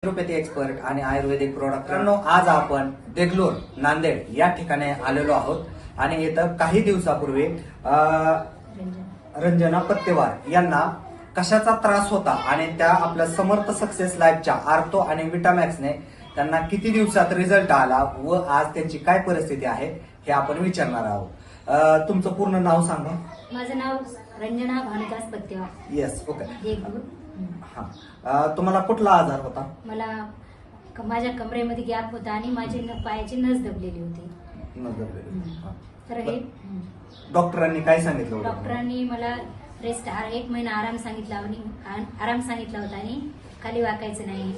Allopathy expert आणि आयुर्वेदिक product आज आपण देगलूर नांदेड या ठिकाणी आलेलो आहोत आणि इथं काही दिवसापूर्वी रंजना पत्तेवार यांना कशाचा त्रास होता आणि त्या आपल्या समर्थ सक्सेस लाईफच्या आर्थो आणि विटामॅक्सने त्यांना किती दिवसात रिझल्ट आला व आज त्यांची काय परिस्थिती आहे हे आपण विचारणार आहोत. तुमचं पूर्ण नाव सांगा. माझं नाव रंजना भानुदास पत्तेवार. Yes, okay. देगलूर. हा, तुम्हाला कुठला आजार होता? मला माझ्या कमरेमध्ये गॅप होता आणि माझी पायाची नस दबलेली होती. तर हे डॉक्टरांनी काय सांगितलं होतं? डॉक्टरांनी मला रेस्ट 1 महिना आराम सांगितला आणि आराम सांगितला होता आणि खाली वाकायचं नाही,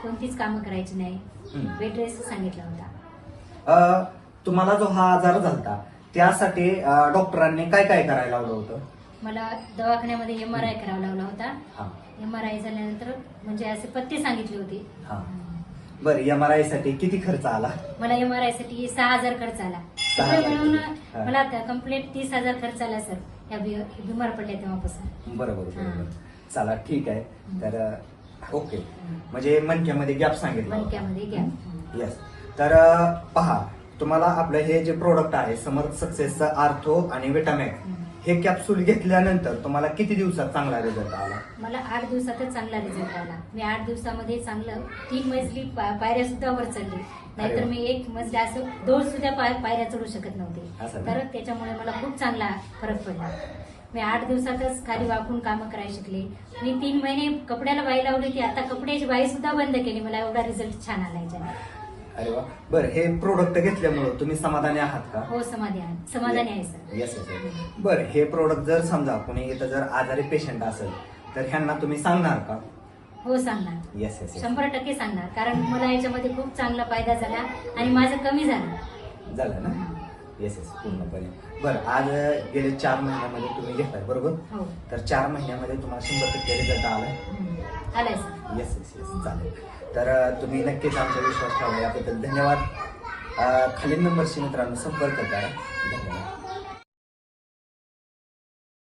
कोणतीच कामं करायची नाही, बेड रेस्ट सांगितला होता. तुम्हाला जो हा आजार झाला त्यासाठी डॉक्टरांनी काय काय करायला लावलं होतं? मला दवाखान्यामध्ये MRI करावा लागला होता. MRI झाल्यानंतर म्हणजे असे पत्ते सांगितले होते. बरं, MRI साठी किती खर्च आला? मला MRI साठी 6,000 खर्च आला. सगळं मिळून मला कंप्लीट 30,000 खर्च आला सर. या बिमार पडल्या तेव्हापासून. बरोबर. चला, ठीक आहे. तर ओके, म्हणजे मणक्यामध्ये गॅप सांगितलं. मणक्यामध्ये गॅप. येस. तर पहा, तुम्हाला आपलं हे जे प्रोडक्ट आहे समर्थ सक्सेसचं आर्थो आणि विटामॅक्स हे कॅप्सूल घेतल्यानंतर तुम्हाला किती दिवसात चांगला रिझल्ट आला? मला 8 दिवसातच चांगला रिझल्ट आला. मी 8 दिवसामध्ये चांगलं 3 मजली पायऱ्या सुद्धा वर चढली. नाहीतर मी 1 मजली असं 2 सुद्धा पायऱ्या चढू शकत नव्हते. तर त्याच्यामुळे मला खूप चांगला फरक पडला. मी 8 दिवसातच खाली वाकून कामं करायला शिकले. मी 3 महिने कपड्याला बाई लावली होती, आता कपड्याची बाई सुद्धा बंद केली. मला एवढा रिझल्ट छान आला याच्याने. अरे वा. बरं, हे प्रोडक्ट घेतल्यामुळे तुम्ही समाधानी आहात का? हो, समाधानी आहे सर. येस. बरं, हे प्रोडक्ट जर समजा कोणी इथं जर आजारी पेशंट असेल तर ह्यांना तुम्ही सांगणार का? हो, सांगणार. येस. 100% सांगणार. कारण मला याच्यामध्ये खूप चांगला फायदा झाला आणि माझं कमी झालं ना? येस, पूर्णपणे. बरं, आज गेले 4 महिन्यामध्ये तुम्ही घेताय, बरोबर? हो. तर 4 महिन्यामध्ये तुम्हाला 100% रिझल्ट आलाय सर. येस. चालेल. तर तुम्ही नक्कीच आमचा विश्वास ठेवा, याबद्दल धन्यवाद. खालील नंबरशी मित्रांनो संपर्क करा. धन्यवाद.